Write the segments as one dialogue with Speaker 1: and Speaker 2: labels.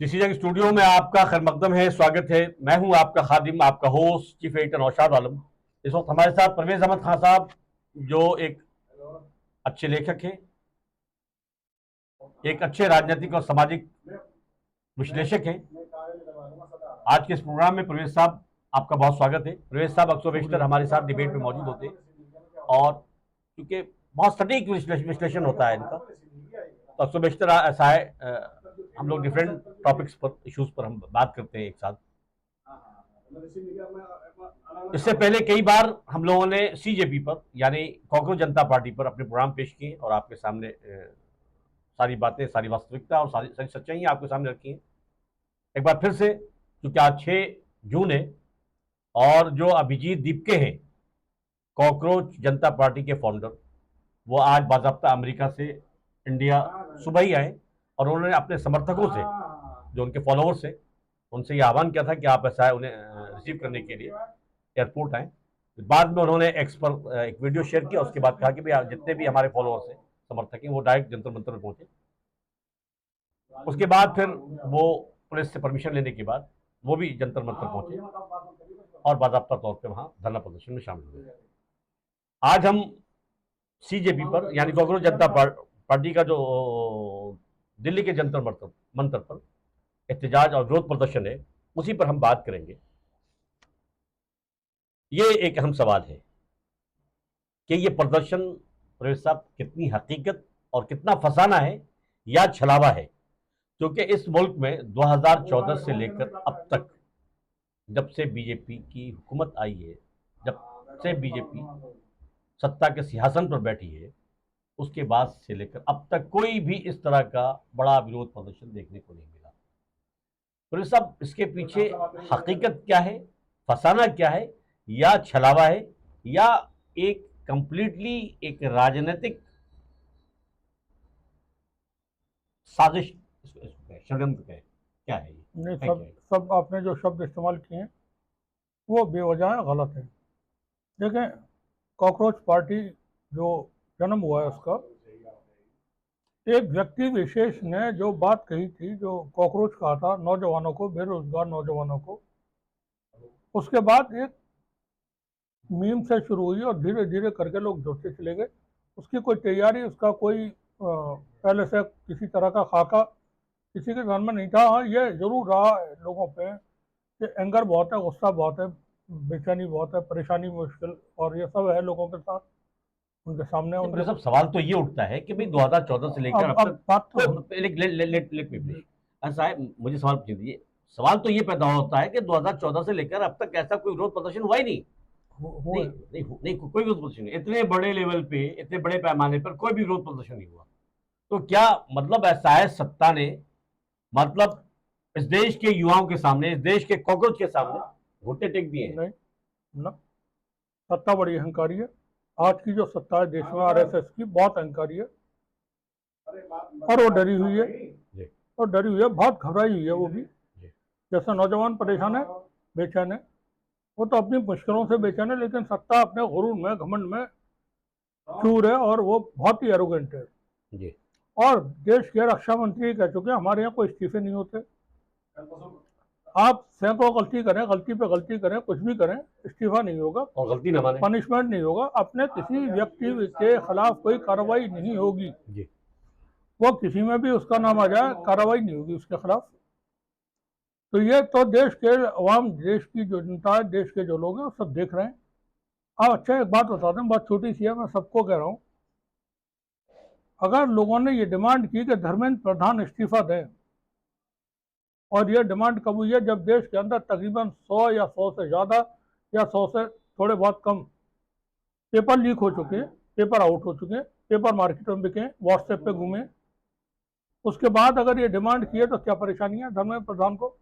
Speaker 1: किसी जगह स्टूडियो में आपका खैर मकदम है, स्वागत है। मैं हूं आपका खादिम, आपका host chief editor Naushad Alam. इस वक्त हमारे साथ परवेज अहमद खान साहब, जो एक अच्छे लेखक हैं, एक अच्छे राजनीतिक और सामाजिक विश्लेषक हैं। आज के इस प्रोग्राम में परवेज साहब, आपका बहुत स्वागत है। परवेज साहब अक्सर बेशतर हमारे साथ डिबेट में मौजूद होते हैं और क्योंकि बहुत सटीक विश्लेषण होता है इनका, तो अक्सर बेशतर ऐसा है हम लोग डिफरेंट टॉपिक्स पर, इश्यूज पर हम बात करते हैं एक साथ। इससे पहले कई बार हम लोगों ने सीजेपी पर यानी कॉकरोच जनता पार्टी पर अपने प्रोग्राम पेश किए और आपके सामने सारी बातें, सारी वास्तविकता और सारी सच्चाई आपके सामने रखी हैं। एक बार फिर से, क्योंकि आज 6 जून है और जो अभिजीत दीपके हैं, कॉकरोच जनता पार्टी के फाउंडर, वो आज बाज़ाब्ता अमेरिका से इंडिया सुबह ही आए और उन्होंने अपने समर्थकों से, जो उनके फॉलोअर्स हैं, उनसे ये आह्वान किया था कि आप ऐसा है उन्हें रिसीव करने के लिए एयरपोर्ट आए। बाद में उन्होंने एक्स पर एक वीडियो शेयर किया, उसके बाद कहा कि भाई जितने भी हमारे फॉलोअर्स हैं, समर्थक हैं, वो डायरेक्ट जंतर मंतर में पहुंचे। उसके बाद फिर वो पुलिस से परमिशन लेने के बाद वो भी जंतर मंतर पहुंचे और बाज़ाब्ता तौर पर वहां धरना प्रदर्शन में शामिल हुए। आज हम सीजेपी पर यानी कॉकरोच जनता पार्टी का जो दिल्ली के जंतर मंतर पर एहतजाज और विरोध प्रदर्शन है, उसी पर हम बात करेंगे। ये एक अहम सवाल है कि ये प्रदर्शन परवेज साहब कितनी हकीकत और कितना फसाना है या छलावा है, क्योंकि इस मुल्क में 2014 से लेकर अब तक, जब से बीजेपी की हुकूमत आई है, जब से बीजेपी सत्ता के सिंहासन पर बैठी है, उसके बाद से लेकर अब तक कोई भी इस तरह का बड़ा विरोध प्रदर्शन देखने को नहीं मिला। तो साहब, इसके पीछे हकीकत क्या है, फसाना क्या है, या छलावा है, या एक कंप्लीटली एक राजनीतिक साजिश, षड्यंत्र है, क्या है ये?
Speaker 2: नहीं, सब आपने जो शब्द इस्तेमाल किए हैं वो बेवजह गलत है। देखें, कॉकरोच पार्टी जो जन्म हुआ है उसका, एक व्यक्ति विशेष ने जो बात कही थी, जो कॉकरोच कहा था नौजवानों को, बेरोजगार नौजवानों को, उसके बाद एक मीम से शुरू हुई और धीरे धीरे करके लोग जुड़ते चले गए। उसकी कोई तैयारी, उसका कोई पहले से किसी तरह का खाका किसी के ध्यान में नहीं था। हाँ, ये जरूर रहा है लोगों पे कि एंगर बहुत है, गुस्सा बहुत है, बेचैनी बहुत है, परेशानी मुश्किल, और ये सब है लोगों के साथ, उनके सामने। उनके
Speaker 1: सब सवाल तो ये उठता है कि भाई 2014 से लेकर अब तक
Speaker 2: बात तो
Speaker 1: ऐसा है, मुझे सवाल पूछ दीजिए। सवाल तो ये पैदा होता है कि 2014 से लेकर अब तक ऐसा कोई विरोध प्रदर्शन हुआ ही नहीं। नहीं, कोई विरोध प्रदर्शन नहीं, इतने बड़े लेवल पे, इतने बड़े पैमाने पर कोई भी विरोध प्रदर्शन नहीं हुआ। तो क्या मतलब ऐसा है, सत्ता ने मतलब इस देश के युवाओं के सामने, इस देश के कॉकरोच के सामने घुटने टेक दिए हैं?
Speaker 2: नहीं ना, सत्ता बड़ी अहंकारी है। आज की जो सत्ता है देश में, आरएसएस की, बहुत अहंकारी है और वो डरी हुई है, और डरी हुई है, बहुत घबराई हुई है वो भी। जैसे नौजवान परेशान है, बेचैन है, वो तो अपनी मुश्किलों से बेचैन है, लेकिन सत्ता अपने गुरूर में, घमंड में चूर है और वो बहुत ही एरोगेंट है जी। और देश के रक्षा मंत्री कह चुके हैं हमारे यहाँ कोई इस्तीफे नहीं होते। आप सैकड़ों गलती करें, गलती पे गलती करें, कुछ भी करें, इस्तीफा नहीं होगा
Speaker 1: और गलती न माने,
Speaker 2: पनिशमेंट नहीं होगा, अपने किसी व्यक्ति के खिलाफ कोई कार्रवाई नहीं होगी जी। वो किसी में भी उसका नाम आ जाए, कार्रवाई नहीं होगी उसके खिलाफ। तो ये तो देश के अवाम, देश की जो जनता है, देश के जो लोग हैं, सब देख रहे हैं। आप अच्छा एक बात बता दें, बहुत छोटी सी है, मैं सबको कह रहा हूँ। अगर लोगों ने ये डिमांड की कि धर्मेंद्र प्रधान इस्तीफा दें, और ये डिमांड कब हुई है? जब देश के अंदर तकरीबन 100 या 100 से ज़्यादा या 100 से थोड़े बहुत कम पेपर लीक हो चुके हैं, पेपर आउट हो चुके हैं, पेपर मार्केट में बिके, व्हाट्सएप पे घूमे। उसके बाद अगर ये डिमांड की है तो क्या परेशानी है धर्मेंद्र प्रधान को?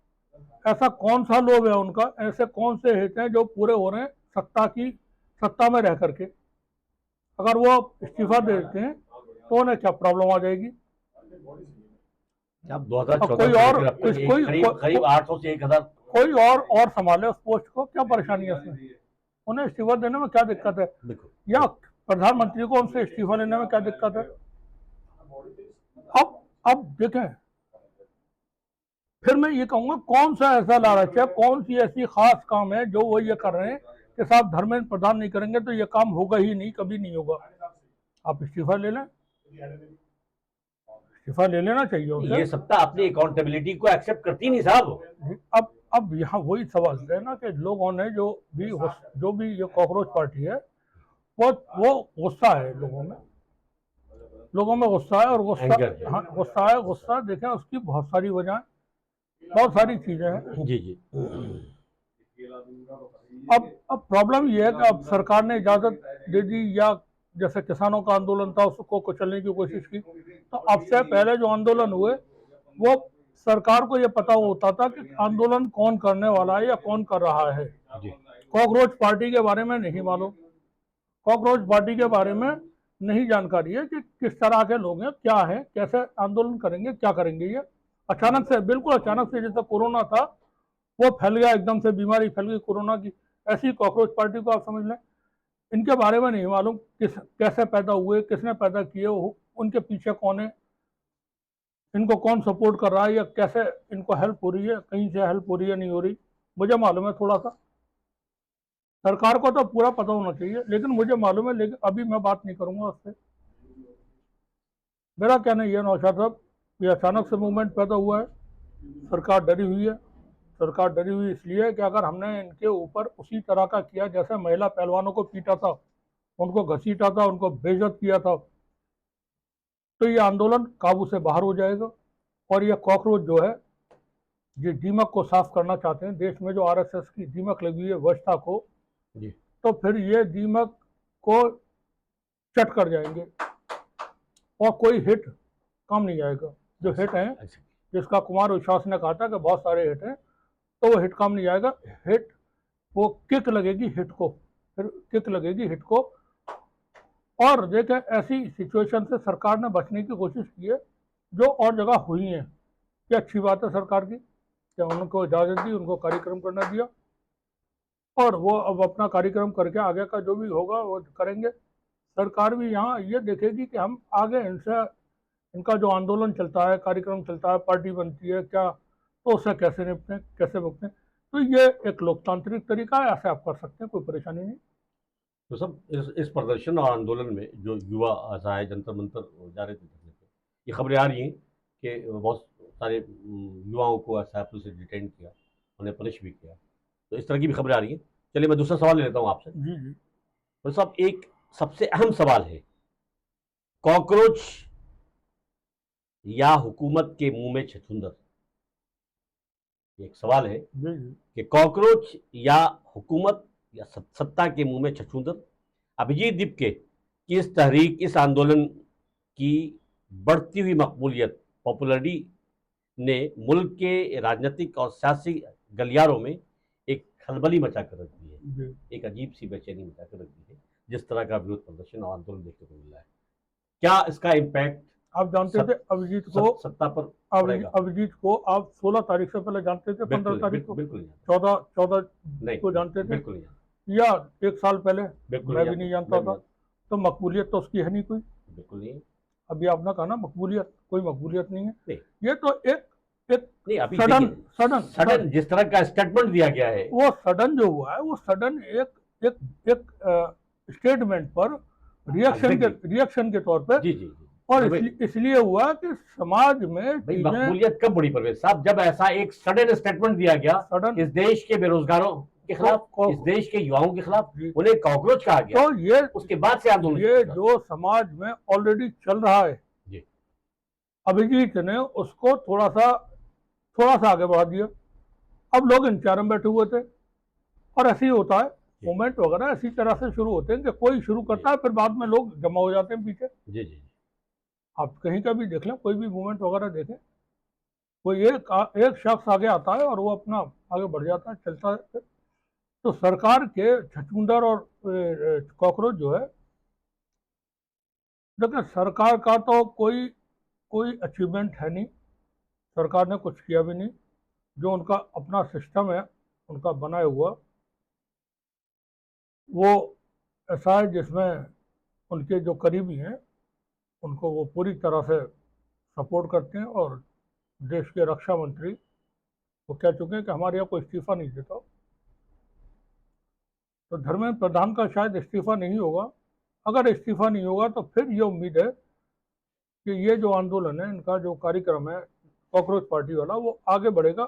Speaker 2: ऐसा कौन सा लोभ है उनका, ऐसे कौन से हित हैं जो पूरे हो रहे हैं सत्ता में रह करके? अगर वो इस्तीफा दे देते हैं तो उन्हें क्या प्रॉब्लम आ जाएगी?
Speaker 1: अब 2014 करीब 800 से 1000
Speaker 2: कोई और संभाले उस पोस्ट को, क्या परेशानी है उसमें? उन्हें इस्तीफा देने में क्या दिक्कत है? या प्रधानमंत्री को उनसे इस्तीफा लेने में क्या दिक्कत है? अब देखें, फिर मैं ये कहूंगा कौन सा ऐसा लालच है, कौन सी ऐसी खास काम है जो वो ये कर रहे हैं कि साहब धर्मेंद्र प्रधान नहीं करेंगे तो ये काम होगा ही नहीं, कभी नहीं होगा। आप इस्तीफा ले लें, इस्तीफा ले लेना चाहिए उनसे।
Speaker 1: ये सत्ता अपनी अकाउंटेबिलिटी को एक्सेप्ट करती नहीं साहब।
Speaker 2: अब यहाँ वही सवाल है ना कि लोगों ने जो भी ये कॉकरोच पार्टी है वो गुस्सा है लोगों में गुस्सा है, और गुस्सा, हाँ गुस्सा है, गुस्सा देखें उसकी बहुत सारी वजह, बहुत सारी चीजें हैं।
Speaker 1: जी जी।
Speaker 2: अब प्रॉब्लम ये है कि अब सरकार ने इजाजत दे दी, या जैसे किसानों का आंदोलन था उसको कुचलने की कोशिश की, तो अब से पहले जो आंदोलन हुए वो सरकार को ये पता होता था कि आंदोलन कौन करने वाला है या कौन कर रहा है। कॉकरोच पार्टी के बारे में नहीं मालूम, कॉकरोच पार्टी के बारे में नहीं जानकारी है कि किस तरह के लोग हैं, क्या है, कैसे आंदोलन करेंगे, क्या करेंगे। ये अचानक से, बिल्कुल अचानक से, जैसे कोरोना था वो फैल गया, एकदम से बीमारी फैल गई कोरोना की, ऐसी कॉकरोच पार्टी को आप समझ लें। इनके बारे में नहीं मालूम कैसे पैदा हुए, किसने पैदा किए, उनके पीछे कौन है, इनको कौन सपोर्ट कर रहा है, या कैसे इनको हेल्प हो रही है, कहीं से हेल्प हो रही है, नहीं हो रही, मुझे मालूम है थोड़ा सा। सरकार को तो पूरा पता होना चाहिए, लेकिन मुझे मालूम है, लेकिन अभी मैं बात नहीं करूंगा उससे। मेरा कहना यह नौशाद साहब, ये अचानक से मूवमेंट पैदा हुआ है, सरकार डरी हुई है। सरकार डरी हुई इसलिए कि अगर हमने इनके ऊपर उसी तरह का किया जैसे महिला पहलवानों को पीटा था, उनको घसीटा था, उनको बेइज्जत किया था, तो ये आंदोलन काबू से बाहर हो जाएगा। और ये कॉकरोच जो है, ये दीमक को साफ करना चाहते हैं देश में, जो आरएसएस की दीमक लगी हुई है वस्ता को, तो फिर ये दीमक को चट कर जाएंगे और कोई हिट काम नहीं आएगा। जो हिट है, जिसका कुमार विश्वास ने कहा था कि बहुत सारे हिट हैं, तो वो हिट काम नहीं आएगा। हिट, वो किक लगेगी हिट को, फिर किक लगेगी हिट को। और देखें, ऐसी सिचुएशन से सरकार ने बचने की कोशिश की है जो और जगह हुई है। ये अच्छी बात है सरकार की कि उनको इजाज़त दी, उनको कार्यक्रम करना दिया, और वो अब अपना कार्यक्रम करके आगे का जो भी होगा वो करेंगे। सरकार भी यहाँ ये देखेगी कि हम आगे इनसे, इनका जो आंदोलन चलता है, कार्यक्रम चलता है, पार्टी बनती है क्या, तो उससे कैसे निपटें, कैसे भुगतें। तो ये एक लोकतांत्रिक तरीका है, ऐसे आप कर सकते हैं, कोई परेशानी नहीं।
Speaker 1: तो सब इस प्रदर्शन और आंदोलन में जो युवा असहाय जंतर मंतर जा रहे थे धरने पे, ये खबरें आ रही हैं कि बहुत सारे युवाओं को असहाय पुलिस ने डिटेन किया, उन्हें पनिश भी किया। तो इस तरह की भी खबरें आ रही हैं। चलिए मैं दूसरा सवाल ले लेता हूँ आपसे।
Speaker 2: जी जी।
Speaker 1: तो साहब, एक सबसे अहम सवाल है, कॉकरोच या हुकूमत के मुंह में छछूंदर। एक सवाल है
Speaker 2: जी जी।
Speaker 1: कि कॉकरोच या हुकूमत या सत्ता के मुंह में छछूंदर। अभिजीत दीपके की इस तहरीक, इस आंदोलन की बढ़ती हुई मकबूलियत, पॉपुलरिटी ने मुल्क के राजनीतिक और सियासी गलियारों में एक खलबली मचा कर रख दी है, एक अजीब सी बेचैनी मचा कर रख दी है, जिस तरह का विरोध प्रदर्शन और आंदोलन देखने को मिल रहा है। क्या इसका इम्पैक्ट आप जानते थे अभिजीत को सत्ता पर पड़ेगा?
Speaker 2: अभिजीत को आप 16 तारीख से पहले जानते थे, 15 तारीख को,
Speaker 1: बिल्कुल
Speaker 2: 14 को जानते थे,
Speaker 1: बिल्कुल नहीं,
Speaker 2: या एक साल पहले? मैं भी नहीं जानता था।
Speaker 1: नहीं।
Speaker 2: तो मकबूलियत तो उसकी है नहीं कोई,
Speaker 1: बिल्कुल नहीं।
Speaker 2: अभी आपने कहा ना मकबूलियत, कोई मकबूलियत नहीं है।
Speaker 1: नहीं।
Speaker 2: ये तो एक
Speaker 1: नहीं, अभी
Speaker 2: सडन
Speaker 1: जिस तरह का स्टेटमेंट दिया गया है,
Speaker 2: वो सडन जो हुआ है, वो सडन एक स्टेटमेंट पर रिएक्शन के तौर पे।
Speaker 1: जी जी।
Speaker 2: और इसलिए हुआ कि समाज में
Speaker 1: मकबूलियत कब बढ़ी परवेज साहब, जब ऐसा एक सडन स्टेटमेंट दिया गया इस देश के बेरोजगारों के खिलाफ, इस देश के युवाओं के खिलाफ, उन्हें कॉकरोच कहा गया।
Speaker 2: तो ये
Speaker 1: उसके बाद से आंदोलन,
Speaker 2: ये जो समाज में ऑलरेडी चल रहा है, अभिजीत ने उसको थोड़ा सा आगे बढ़ा दिया। अब लोग इंतजार में बैठे हुए थे, और ऐसे ही होता है, मूवमेंट वगैरह इसी तरह से शुरू होते हैं कि कोई शुरू करता है, फिर बाद में लोग जमा हो जाते हैं पीछे। जी जी। आप कहीं का भी देख लें, कोई भी मूवमेंट वगैरह देखें, कोई एक शख्स आगे आता है और वो अपना आगे बढ़ जाता है, चलता है। तो सरकार के छछूंदर और कॉकरोच जो है, देखिए सरकार का तो कोई अचीवमेंट है नहीं, सरकार ने कुछ किया भी नहीं। जो उनका अपना सिस्टम है उनका बनाया हुआ, वो ऐसा है जिसमें उनके जो करीबी हैं उनको वो पूरी तरह से सपोर्ट करते हैं, और देश के रक्षा मंत्री वो कह चुके हैं कि हमारे यहाँ कोई इस्तीफा नहीं देता। तो धर्मेंद्र प्रधान का शायद इस्तीफा नहीं होगा। अगर इस्तीफा नहीं होगा तो फिर ये उम्मीद है कि ये जो आंदोलन है, इनका जो कार्यक्रम है कॉकरोच पार्टी वाला, वो आगे बढ़ेगा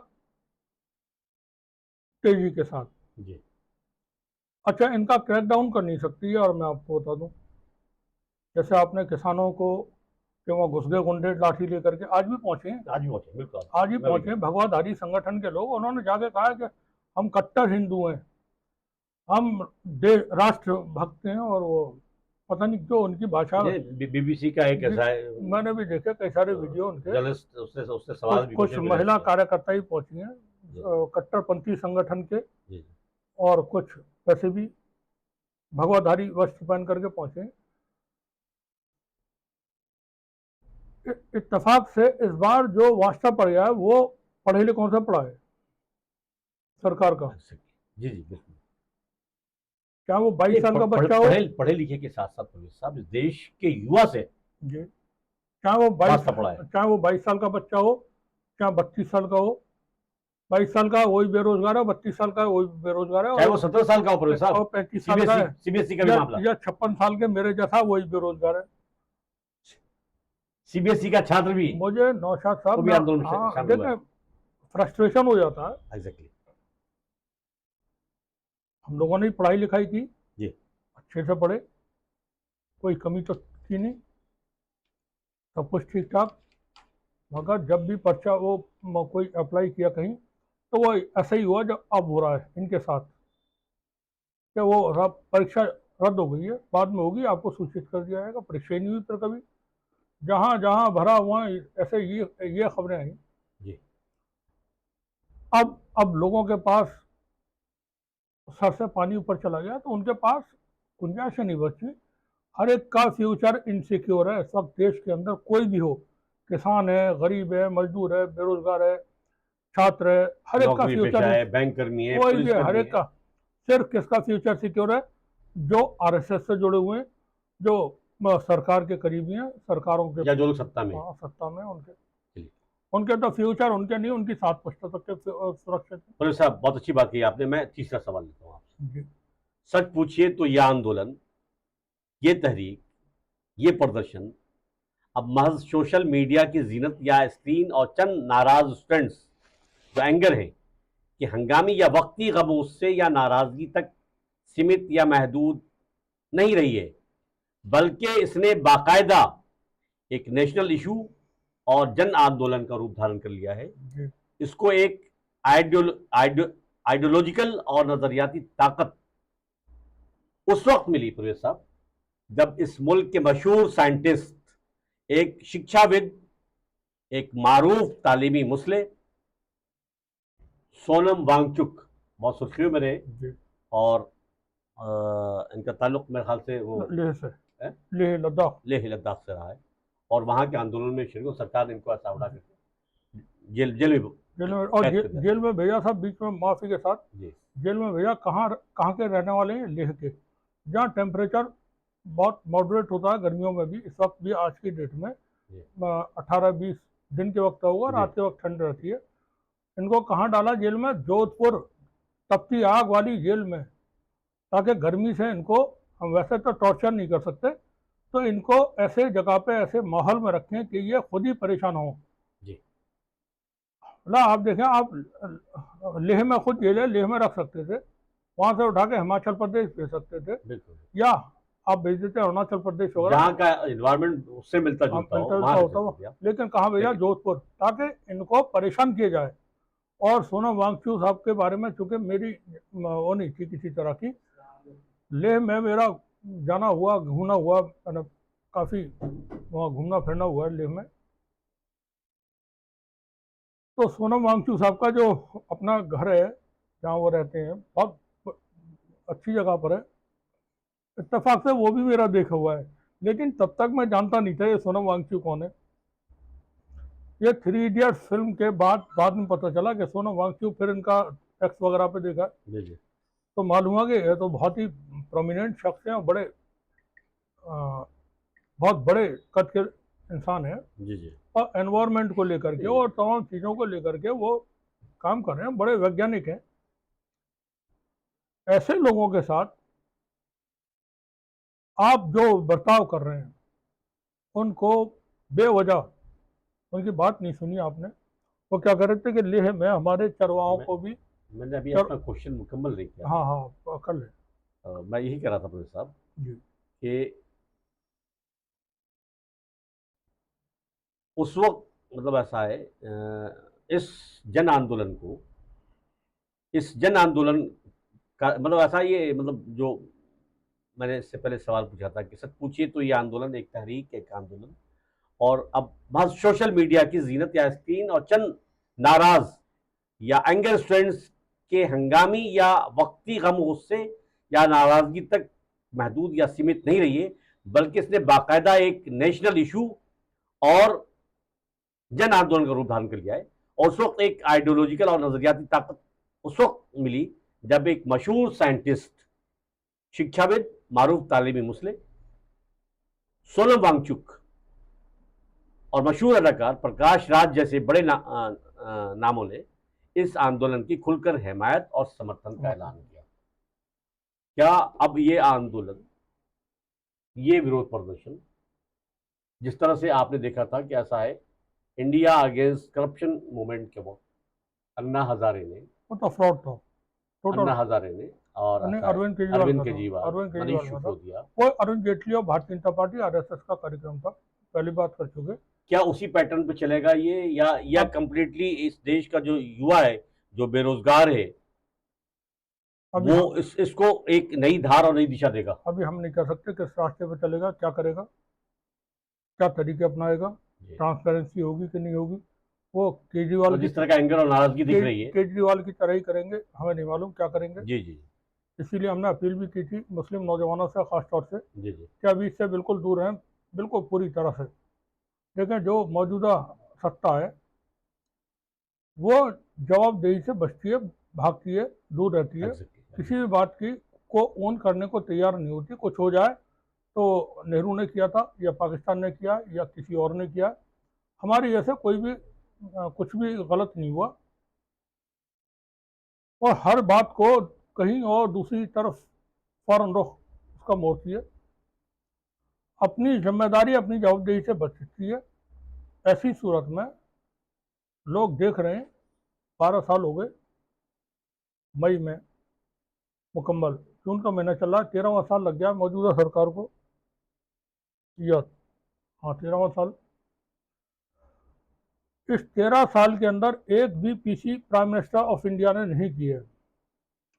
Speaker 2: तेजी के साथ।
Speaker 1: जी
Speaker 2: अच्छा, इनका क्रैकडाउन कर नहीं सकती है। और मैं आपको बता दूं, जैसे आपने किसानों को कि वहाँ घुस गए गुंडे लाठी लेकर के, आज भी पहुंचे हैं,
Speaker 1: आज भी पहुंचे, बिल्कुल
Speaker 2: आज ही
Speaker 1: मैं
Speaker 2: पहुंचे
Speaker 1: भी-
Speaker 2: हैं भगवाधारी संगठन के लोग। उन्होंने जाके कहा कि हम कट्टर हिंदू हैं, हम देश राष्ट्र भक्त हैं। और वो पता नहीं क्यों उनकी भाषा,
Speaker 1: बीबीसी का एक ऐसा है
Speaker 2: मैंने भी देखे कई सारे वीडियो उनके।
Speaker 1: जर्नलिस्ट, उससे उससे सवाल भी
Speaker 2: कुछ
Speaker 1: क्वेश्चन भी
Speaker 2: महिला
Speaker 1: raise किया।
Speaker 2: कार्यकर्ता ही पहुंची हैं कट्टरपंथी संगठन के,
Speaker 1: जी
Speaker 2: और कुछ वैसे भी भगवाधारी वस्त्र पहन करके पहुंचे हैं। इत्तेफाक से इस बार जो वास्ता पड़ गया है वो पढ़े लिखों से पड़ा है सरकार का।
Speaker 1: जी जी बिल्कुल।
Speaker 2: क्या वो 22 साल का बच्चा हो,
Speaker 1: पढ़े लिखे के साथ साथ प्रवेश साहब इस देश के युवा से
Speaker 2: जी, चाहे वो 22
Speaker 1: वास्ता पड़ा है।
Speaker 2: चाहे वो 22 साल का बच्चा हो, चाहे 32 साल का हो। 22 साल का वही बेरोजगार है, 32 साल का वही बेरोजगार है,
Speaker 1: चाहे वो 17 साल का हो प्रवेश
Speaker 2: और
Speaker 1: साहब,
Speaker 2: 35 साल का है,
Speaker 1: सीबीएसई का भी मामला,
Speaker 2: या 56 साल के मेरे जैसा वही बेरोजगार है।
Speaker 1: सीबीएसई का छात्र भी
Speaker 2: मुझे नौशाद साहब,
Speaker 1: वो भी आंदोलन में
Speaker 2: हाँ
Speaker 1: शामिल हुआ है।
Speaker 2: देखिए, फ्रस्ट्रेशन हो जाता है।
Speaker 1: एग्जैक्टली
Speaker 2: हम लोगों ने पढ़ाई लिखाई की,
Speaker 1: जी
Speaker 2: अच्छे से पढ़े, कोई कमी तो थी नहीं, सब कुछ ठीक ठाक। मगर जब भी पर्चा वो कोई अप्लाई किया कहीं, तो वो ऐसा ही हुआ जो अब हो रहा है इनके साथ, क्या वो परीक्षा रद्द हो गई है, बाद में होगी, आपको सूचित कर दिया जाएगा। परीक्षा ही नहीं हुई फिर कभी, जहाँ जहाँ भरा हुआ ऐसे ये खबरें आई।
Speaker 1: जी
Speaker 2: अब लोगों के पास सर से पानी ऊपर चला गया, तो उनके पास गुंजाइश नहीं बची। हर एक का फ्यूचर इनसिक्योर है इस वक्त देश के अंदर, कोई भी हो, किसान है, गरीब है, मजदूर है, बेरोजगार है, छात्र है, हर एक का
Speaker 1: नौकरी पेशा
Speaker 2: फ्यूचर,
Speaker 1: है, बैंक कर्मी है,
Speaker 2: कोई भी
Speaker 1: पुलिस
Speaker 2: है, हर
Speaker 1: कर्मी
Speaker 2: एक
Speaker 1: है।
Speaker 2: का। सिर्फ किसका फ्यूचर सिक्योर है? जो आरएसएस से जुड़े हुए हैं, जो सरकार के करीबी हैं, सरकारों के,
Speaker 1: या जो लोग सत्ता में हैं।
Speaker 2: हाँ सत्ता में, उनके
Speaker 1: चलिए।
Speaker 2: उनके तो फ्यूचर उनके नहीं, उनकी 7 पुश्तों तक के सुरक्षित है।
Speaker 1: प्रवेश साहब बहुत अच्छी बात की आपने। मैं तीसरा सवाल लेता हूँ आपसे।
Speaker 2: जी,
Speaker 1: सच पूछिए तो यह आंदोलन, ये तहरीक, ये प्रदर्शन अब महज सोशल मीडिया की जीनत या स्क्रीन और चंद नाराज स्टूडेंट्स जो एंगर हैं कि हंगामी या वक्ती गमों से या नाराजगी तक सीमित या महदूद नहीं रही है, बल्कि इसने बाकायदा एक नेशनल इशू और जन आंदोलन का रूप धारण कर लिया है।
Speaker 2: जी,
Speaker 1: इसको एक आइडियोलॉजिकल और नजरियाती ताकत उस वक्त मिली प्रवेश साहब जब इस मुल्क के मशहूर साइंटिस्ट, एक शिक्षाविद, एक मारूफ तालीमी मुसले सोनम वांगचुक बहुत सुर्खियों में रहे।
Speaker 2: जी,
Speaker 1: और इनका ताल्लुक मेरे ख्याल से वो
Speaker 2: लेह से,
Speaker 1: है?
Speaker 2: लेह लद्दाख,
Speaker 1: लेह लद्दाख से रहा है। और वहां के आंदोलन में शरीक सरकार ने इनको ऐसा उड़ा करके जेल में
Speaker 2: जेल में, और
Speaker 1: कैद कर दिया।
Speaker 2: जेल में भेजा था बीच में माफी के साथ।
Speaker 1: जी
Speaker 2: जेल में भैया कहाँ कहाँ के रहने वाले हैं? लेह के, जहाँ टेम्परेचर बहुत मॉडरेट होता है गर्मियों में भी। इस वक्त भी आज की डेट में
Speaker 1: जी
Speaker 2: 18-20 दिन के वक्त होगा,
Speaker 1: जी।
Speaker 2: रात के वक्त ठंड रहती है। इनको कहाँ डाला? जेल में, जोधपुर तपती आग वाली जेल में, ताकि गर्मी से इनको, हम वैसे तो टॉर्चर नहीं कर सकते, तो इनको ऐसे जगह पे, ऐसे माहौल में रखें कि ये खुद ही परेशान हो।
Speaker 1: जी
Speaker 2: ना आप देखें, आप लेह में खुद जेल है, लेह में रख सकते थे, वहां से उठा के हिमाचल प्रदेश भेज सकते थे,
Speaker 1: बिल्कुल।
Speaker 2: या आप भेज देते अरुणाचल प्रदेश वगैरह,
Speaker 1: जहाँ का एनवायरमेंट उससे मिलता जुलता हो वहां
Speaker 2: होता हो। लेकिन कहाँ भेजा? जोधपुर, ताकि इनको परेशान किया जाए। और सोनम वांगचुक साहब के बारे में चूंकि मेरी वो नहीं थी किसी तरह की, लेह में मेरा जाना हुआ, घूमना हुआ, मैंने काफ़ी वहाँ घूमना फिरना हुआ है लेह में। तो सोनम वांगचुक साहब का जो अपना घर है जहाँ वो रहते हैं, बहुत अच्छी जगह पर है। इत्तेफाक से वो भी मेरा देखा हुआ है, लेकिन तब तक मैं जानता नहीं था ये सोनम वांगचुक कौन है। ये 3 इडियट्स फिल्म के बाद में पता चला कि सोनम वांगचुक, फिर इनका एक्स वगैरह पे देखा,
Speaker 1: जी जी
Speaker 2: तो मालूम हुआ कि ये तो बहुत ही प्रोमिनेंट शख्स हैं और बड़े बहुत बड़े कद के इंसान हैं।
Speaker 1: जी जी।
Speaker 2: और एनवायरनमेंट को लेकर के और तमाम चीज़ों को लेकर के वो काम कर रहे हैं, बड़े वैज्ञानिक हैं, ऐसे लोगों के साथ आप जो बर्ताव कर रहे हैं, उनको बेवजह उनकी बात नहीं सुनी आपने। वो क्या कर रहे थे कि लेह में हमारे चरवाहों को भी
Speaker 1: मैंने अभी
Speaker 2: चर...
Speaker 1: अपना क्वेश्चन मुकम्मल नहीं किया।
Speaker 2: हाँ हाँ, कर ले
Speaker 1: मैं यही कह रहा था प्रोफेसर साहब
Speaker 2: जी।
Speaker 1: कि उस वक्त मतलब ऐसा है, इस जन आंदोलन को, इस जन आंदोलन का मतलब ऐसा, ये मतलब जो मैंने इससे पहले सवाल पूछा था कि सच पूछिए तो ये आंदोलन एक तहरीक, एक आंदोलन, और अब बस सोशल मीडिया की जीनत या स्क्रीन और चंद नाराज या एंगर स्टूडेंट्स के हंगामी या वक्ती गम गुस्से या नाराजगी तक महदूद या सीमित नहीं रही है, बल्कि इसने बाकायदा एक नेशनल इशू और जन आंदोलन का रूप धारण कर लिया है। और उस वक्त एक आइडियोलॉजिकल और नजरियाती ताकत उस वक्त मिली जब एक मशहूर साइंटिस्ट, शिक्षाविद, मारूफ तालीमी मुस्लिम सोनम वांगचुक और मशहूर अदाकार प्रकाश राज जैसे बड़े नामों ने इस आंदोलन की खुलकर हिमायत और समर्थन का ऐलान किया। क्या अब ये आंदोलन, ये विरोध प्रदर्शन, जिस तरह से आपने देखा था कि ऐसा है इंडिया अगेंस्ट करप्शन मूवमेंट के वक्त अन्ना हजारे ने,
Speaker 2: वो तो फ्रॉड था टोटल।
Speaker 1: अन्ना हजारे ने और
Speaker 2: अरविंद केजरीवाल
Speaker 1: मनीष सिसोदिया,
Speaker 2: वो अरुण जेटली और भारतीय जनता पार्टी आरएसएस का कार्यक्रम था, पहली बात कर चुके।
Speaker 1: क्या उसी पैटर्न पे चलेगा ये, या कंप्लीटली इस देश का जो युवा है, जो बेरोजगार है, वो इसको एक नई धार और नई दिशा देगा?
Speaker 2: अभी हम नहीं कह सकते किस रास्ते पे चलेगा, क्या करेगा, क्या तरीके अपनाएगा, ट्रांसपेरेंसी होगी कि नहीं होगी। वो केजरीवाल,
Speaker 1: जिस तरह का एंगर और नाराजगी दिख रही है,
Speaker 2: केजरीवाल की तरह ही करेंगे, हमें नहीं मालूम क्या करेंगे।
Speaker 1: जी जी।
Speaker 2: इसीलिए हमने अपील भी की थी मुस्लिम नौजवानों से, खासतौर से
Speaker 1: जी जी,
Speaker 2: कि अभी इससे बिल्कुल दूर हैं, बिल्कुल पूरी तरह से। लेकिन जो मौजूदा सत्ता है वो जवाबदेही से बचती है, भागती है, दूर रहती है, किसी भी बात की को ओन करने को तैयार नहीं होती। कुछ हो जाए तो नेहरू ने किया था, या पाकिस्तान ने किया, या किसी और ने किया, हमारी जैसे कोई भी कुछ भी गलत नहीं हुआ। और हर बात को कहीं और दूसरी तरफ फौरन रुख उसका मोड़ती है। अपनी जिम्मेदारी, अपनी जवाबदेही से बचती है। ऐसी सूरत में लोग देख रहे हैं, 12 साल हो गए, मई में मुकम्मल, जून का महीना चल रहा है, 13वां साल लग गया मौजूदा सरकार को। यस, हाँ, 13वां साल। इस 13 साल के अंदर एक भी PC prime minister of India ने नहीं की है।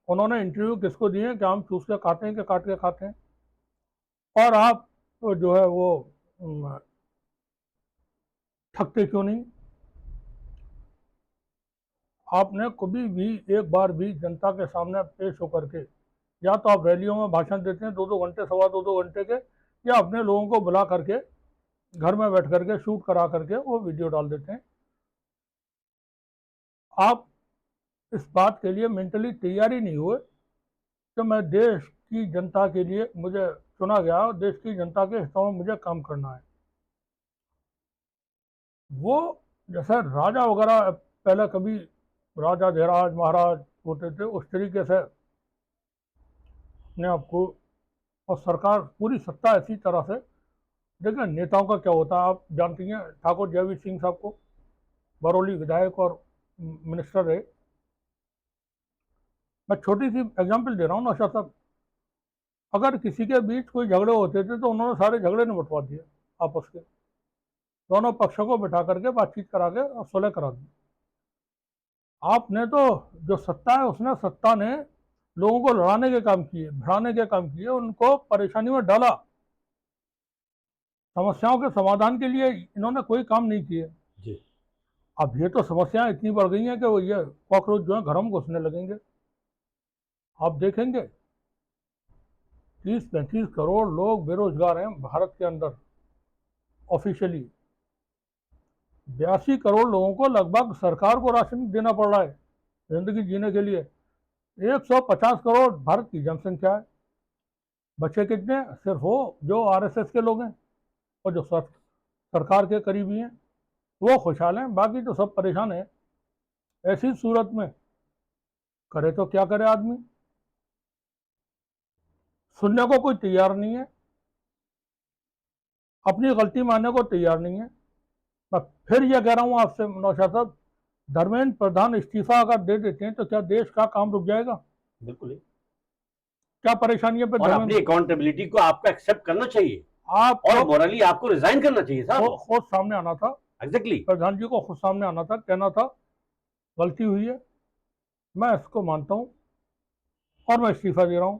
Speaker 2: उन्होंने इंटरव्यू किसको दिए कि हम चूस के खाते हैं कि काट के खाते हैं, और आप जो है वो थकते क्यों नहीं। आपने कभी भी एक बार भी जनता के सामने पेश होकर के, या तो आप रैलियों में भाषण देते हैं 2-2 घंटे, सवा 2-2 घंटे के, या अपने लोगों को बुला करके घर में बैठ करके शूट करा करके वो वीडियो डाल देते हैं। आप इस बात के लिए मेंटली तैयार ही नहीं हुए कि मैं देश की जनता के लिए, मुझे चुना गया और देश की जनता के हितों में मुझे काम करना है। वो जैसे राजा वगैरह पहले कभी राजा धीराज महाराज होते थे, उस तरीके से अपने आप को, और सरकार पूरी सत्ता ऐसी तरह से। देखिए नेताओं का क्या होता है, आप जानती हैं, ठाकुर जयवीर सिंह साहब को, बरौली विधायक और मिनिस्टर रहे। मैं छोटी सी एग्जांपल दे रहा हूँ नौशाद साहब, अगर किसी के बीच कोई झगड़े होते थे तो उन्होंने सारे झगड़े निपटवा दिए आपस के, दोनों पक्षों को बिठा करके बातचीत करा के और सुलह करा दी। आपने तो, जो सत्ता है उसने, सत्ता ने लोगों को लड़ाने के काम किए, भिड़ाने के काम किए, उनको परेशानी में डाला। समस्याओं के समाधान के लिए इन्होंने कोई काम नहीं किए।
Speaker 1: जी।
Speaker 2: अब ये तो समस्याएं इतनी बढ़ गई हैं कि वो ये कॉकरोच जो है घरों में घुसने लगेंगे। आप देखेंगे 30-35 करोड़ लोग बेरोजगार हैं भारत के अंदर ऑफिशियली। 82 करोड़ लोगों को लगभग सरकार को राशन देना पड़ रहा है जिंदगी जीने के लिए। 150 करोड़ भारत की जनसंख्या है। बच्चे कितने? सिर्फ वो जो आरएसएस के लोग हैं और जो सरकार के करीबी हैं वो खुशहाल हैं, बाकी तो सब परेशान हैं। ऐसी सूरत में करे तो क्या करे आदमी, सुनने को कोई तैयार नहीं है, अपनी गलती मानने को तैयार नहीं है। मैं फिर यह कह रहा हूं आपसे नौशाद साहब, धर्मेंद्र प्रधान इस्तीफा अगर दे देते हैं तो क्या देश का काम रुक जाएगा?
Speaker 1: बिल्कुल ही।
Speaker 2: क्या परेशानी है?
Speaker 1: और अपनी
Speaker 2: धर्मेंद्र,
Speaker 1: अकाउंटेबिलिटी को आपको एक्सेप्ट करना चाहिए
Speaker 2: आपको
Speaker 1: और मोरली आपको रिजाइन करना चाहिए साहब।
Speaker 2: खुद सामने आना था,
Speaker 1: एग्जैक्टली।
Speaker 2: प्रधान जी को खुद सामने आना था, कहना था गलती हुई है, मैं इसको मानता हूं और मैं इस्तीफा दे रहा हूं।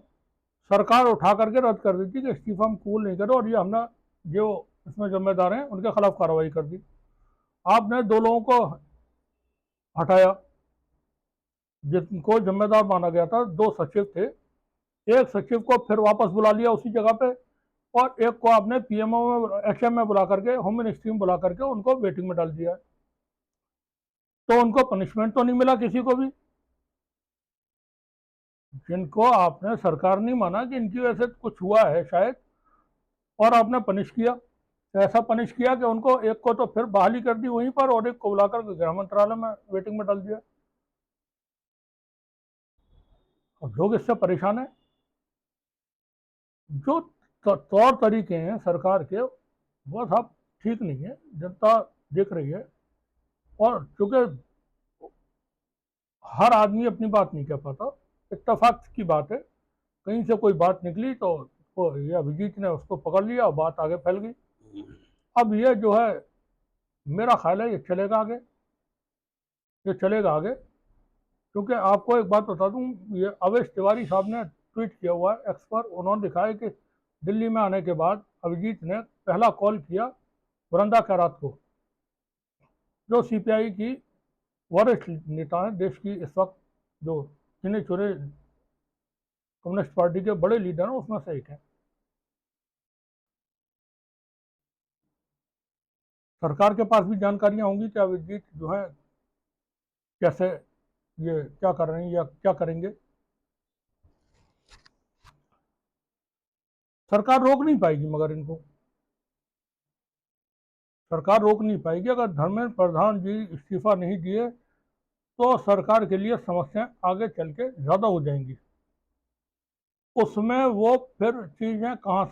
Speaker 2: सरकार उठा करके रद्द कर दी थी कि इस्तीफा हम कबूल नहीं करो, और ये हमने जो इसमें जिम्मेदार हैं उनके खिलाफ कार्रवाई कर दी। आपने दो लोगों को हटाया जिनको जिम्मेदार माना गया था, दो सचिव थे, एक सचिव को फिर वापस बुला लिया उसी जगह पे, और एक को आपने पीएमओ में, एचएम में बुला करके, होम मिनिस्ट्री में बुला करके उनको वेटिंग में डाल दिया। तो उनको पनिशमेंट तो नहीं मिला किसी को भी। जिनको आपने, सरकार नहीं माना कि इनकी वजह से कुछ हुआ है शायद, और आपने पनिश किया, ऐसा पनिश किया कि उनको एक को तो फिर बहाली कर दी वहीं पर, और एक को बुलाकर गृह मंत्रालय में वेटिंग में डाल दिया। और लोग इससे परेशान है। जो तौर तरीके हैं सरकार के, वो सब ठीक नहीं है, जनता देख रही है। और चूंकि हर आदमी अपनी बात नहीं कह पाता, इत्तेफाक की बात है, कहीं से कोई बात निकली तो वो ये अभिजीत ने उसको पकड़ लिया और बात आगे फैल गई। अब ये जो है, मेरा ख्याल है ये चलेगा आगे, ये चलेगा आगे। क्योंकि आपको एक बात बता दूं, ये अवेश तिवारी साहब ने ट्वीट किया हुआ है एक्स पर, उन्होंने लिखा है कि दिल्ली में आने के बाद अभिजीत ने पहला कॉल किया वृंदा करात को, जो सीपीआई की वरिष्ठ नेता है, देश की इस वक्त जो गिने चुने कम्युनिस्ट पार्टी के बड़े लीडर हैं उसमें से एक है। सरकार के पास भी जानकारियां होंगी कि अभिजीत जो है कैसे, ये क्या कर रहे हैं या क्या करेंगे। सरकार रोक नहीं पाएगी, मगर इनको सरकार रोक नहीं पाएगी। अगर धर्मेंद्र प्रधान जी इस्तीफा नहीं दिए तो सरकार के लिए समस्याएं आगे चल के ज़्यादा हो जाएंगी। उसमें वो फिर चीज़ें कहाँ